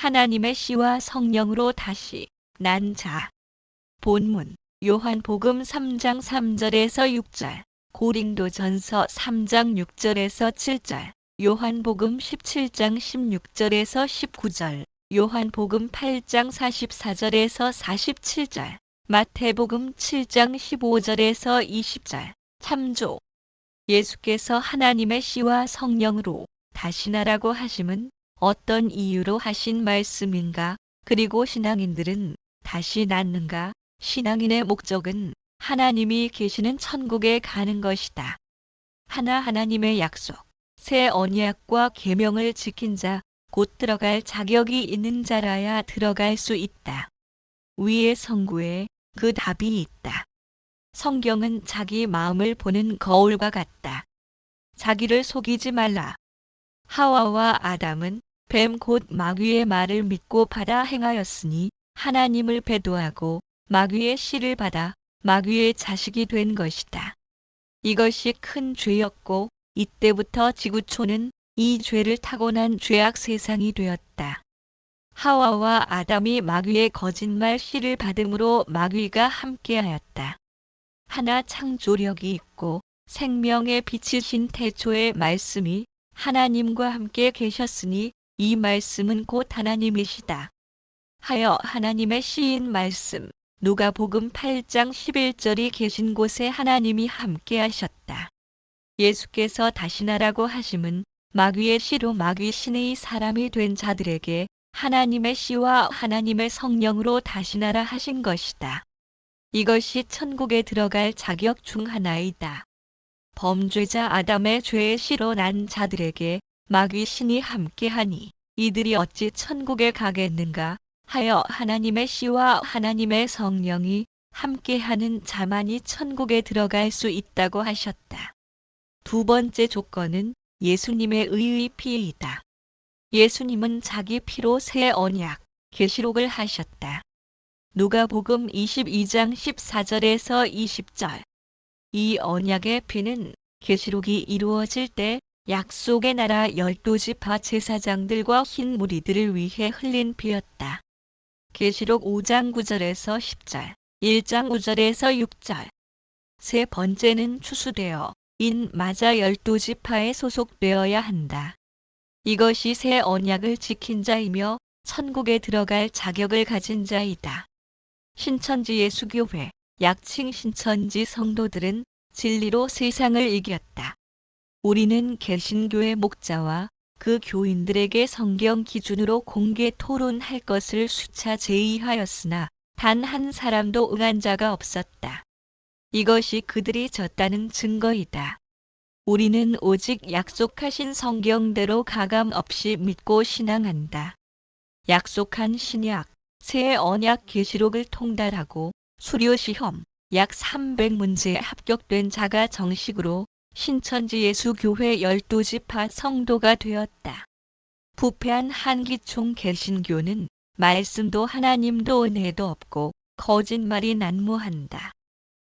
하나님의 씨와 성령으로 다시 난 자. 본문 요한복음 3장 3절에서 6절, 고린도전서 3장 6절에서 7절, 요한복음 17장 16절에서 19절, 요한복음 8장 44절에서 47절, 마태복음 7장 15절에서 20절. 참조. 예수께서 하나님의 씨와 성령으로 다시 나라고 하심은 어떤 이유로 하신 말씀인가? 그리고 신앙인들은 다시 낳는가? 신앙인의 목적은 하나님이 계시는 천국에 가는 것이다. 하나님의 약속, 새 언약과 계명을 지킨 자, 곧 들어갈 자격이 있는 자라야 들어갈 수 있다. 위의 성구에 그 답이 있다. 성경은 자기 마음을 보는 거울과 같다. 자기를 속이지 말라. 하와와 아담은 뱀 곧 마귀의 말을 믿고 받아 행하였으니 하나님을 배도하고 마귀의 씨를 받아 마귀의 자식이 된 것이다. 이것이 큰 죄였고 이때부터 지구촌은 이 죄를 타고난 죄악 세상이 되었다. 하와와 아담이 마귀의 거짓말 씨를 받음으로 마귀가 함께하였다. 하나 창조력이 있고 생명의 빛이신 태초의 말씀이 하나님과 함께 계셨으니 이 말씀은 곧 하나님이시다. 하여 하나님의 씨인 말씀, 누가복음 8장 11절이 계신 곳에 하나님이 함께 하셨다. 예수께서 다시 나라고 하심은 마귀의 씨로 마귀 신의 사람이 된 자들에게 하나님의 씨와 하나님의 성령으로 다시 나라 하신 것이다. 이것이 천국에 들어갈 자격 중 하나이다. 범죄자 아담의 죄의 씨로 난 자들에게 마귀 신이 함께하니 이들이 어찌 천국에 가겠는가 하여 하나님의 씨와 하나님의 성령이 함께하는 자만이 천국에 들어갈 수 있다고 하셨다. 두 번째 조건은 예수님의 의의 피이다. 예수님은 자기 피로 새 언약, 계시록을 하셨다. 누가복음 22장 14절에서 20절. 이 언약의 피는 계시록이 이루어질 때 약속의 나라 12지파 제사장들과 흰 무리들을 위해 흘린 피였다. 계시록 5장 9절에서 10절, 1장 5절에서 6절. 세 번째는 추수되어 인 맞아 12지파에 소속되어야 한다. 이것이 새 언약을 지킨 자이며 천국에 들어갈 자격을 가진 자이다. 신천지 예수교회, 약칭 신천지 성도들은 진리로 세상을 이겼다. 우리는 개신교의 목자와 그 교인들에게 성경 기준으로 공개 토론할 것을 수차 제의하였으나 단 한 사람도 응한 자가 없었다. 이것이 그들이 졌다는 증거이다. 우리는 오직 약속하신 성경대로 가감 없이 믿고 신앙한다. 약속한 신약, 새 언약 계시록을 통달하고 수료시험 약 300문제에 합격된 자가 정식으로 신천지 예수교회 12지파 성도가 되었다. 부패한 한기총 개신교는 말씀도 하나님도 은혜도 없고 거짓말이 난무한다.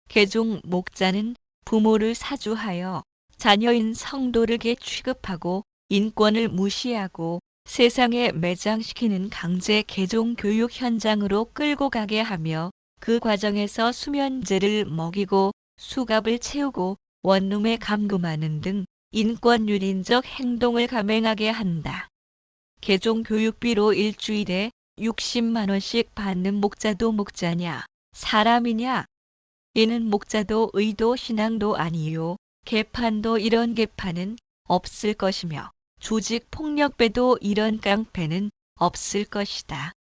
개종 목자는 부모를 사주하여 자녀인 성도에게 취급하고 인권을 무시하고 세상에 매장시키는 강제 개종 교육 현장으로 끌고 가게 하며 그 과정에서 수면제를 먹이고 수갑을 채우고 원룸에 감금하는 등 인권유린적 행동을 감행하게 한다. 개종 교육비로 일주일에 60만 원씩 받는 목자도 목자냐, 사람이냐? 이는 목자도 의도 신앙도 아니요. 개판도 이런 개판은 없을 것이며 조직 폭력배도 이런 깡패는 없을 것이다.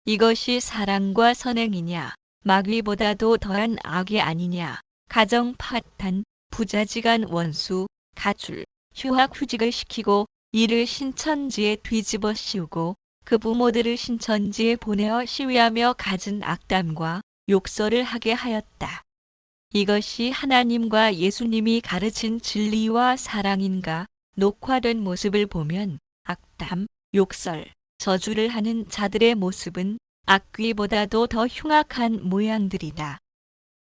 이것이 사랑과 선행이냐, 마귀보다도 더한 악이 아니냐, 가정 파탄, 부자지간 원수, 가출, 휴학휴직을 시키고 이를 신천지에 뒤집어 씌우고 그 부모들을 신천지에 보내어 시위하며 갖은 악담과 욕설을 하게 하였다. 이것이 하나님과 예수님이 가르친 진리와 사랑인가? 녹화된 모습을 보면 악담, 욕설, 저주를 하는 자들의 모습은 악귀보다도 더 흉악한 모양들이다.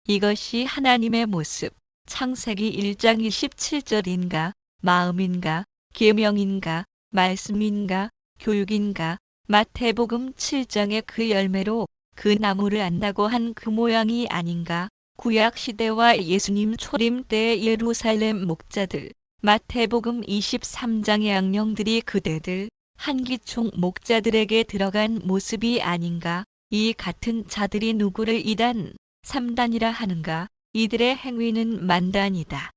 이것이 하나님의 모습, 창세기 1장 27절인가, 마음인가, 계명인가, 말씀인가, 교육인가, 마태복음 7장의 그 열매로 그 나무를 안다고 한 그 모양이 아닌가. 구약 시대와 예수님 초림 때의 예루살렘 목자들, 마태복음 23장의 악령들이 그대들 한기총 목자들에게 들어간 모습이 아닌가. 이 같은 자들이 누구를 2단, 3단이라 하는가. 이들의 행위는 만단이다.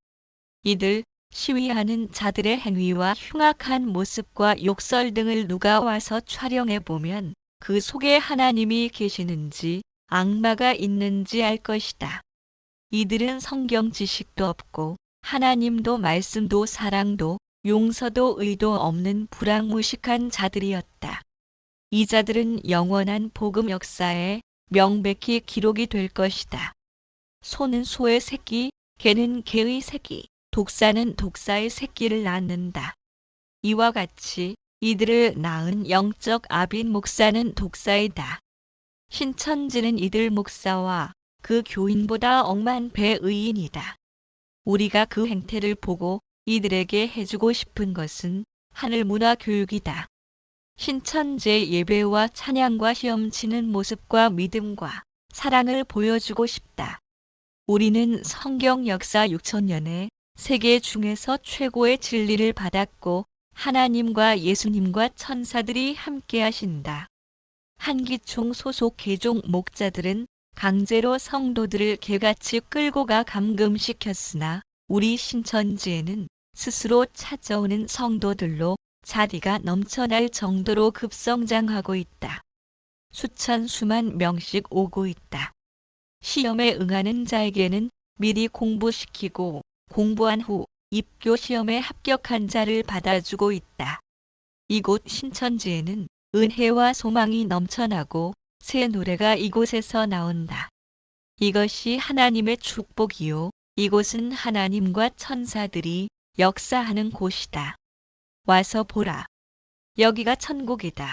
이들 시위하는 자들의 행위와 흉악한 모습과 욕설 등을 누가 와서 촬영해 보면 그 속에 하나님이 계시는지 악마가 있는지 알 것이다. 이들은 성경 지식도 없고 하나님도 말씀도 사랑도 용서도 의도 없는 불황무식한 자들이었다. 이 자들은 영원한 복음 역사에 명백히 기록이 될 것이다. 소는 소의 새끼, 개는 개의 새끼, 독사는 독사의 새끼를 낳는다. 이와 같이 이들을 낳은 영적 아빈 목사는 독사이다. 신천지는 이들 목사와 그 교인보다 억만 배 의인이다. 우리가 그 행태를 보고 이들에게 해주고 싶은 것은 하늘 문화 교육이다. 신천지의 예배와 찬양과 시험치는 모습과 믿음과 사랑을 보여주고 싶다. 우리는 성경 역사 6천년에 세계 중에서 최고의 진리를 받았고 하나님과 예수님과 천사들이 함께 하신다. 한기총 소속 개종 목자들은 강제로 성도들을 개같이 끌고 가 감금시켰으나 우리 신천지에는 스스로 찾아오는 성도들로 자리가 넘쳐날 정도로 급성장하고 있다. 수천 수만 명씩 오고 있다. 시험에 응하는 자에게는 미리 공부시키고 공부한 후 입교 시험에 합격한 자를 받아주고 있다. 이곳 신천지에는 은혜와 소망이 넘쳐나고 새 노래가 이곳에서 나온다. 이것이 하나님의 축복이요. 이곳은 하나님과 천사들이 역사하는 곳이다. 와서 보라. 여기가 천국이다.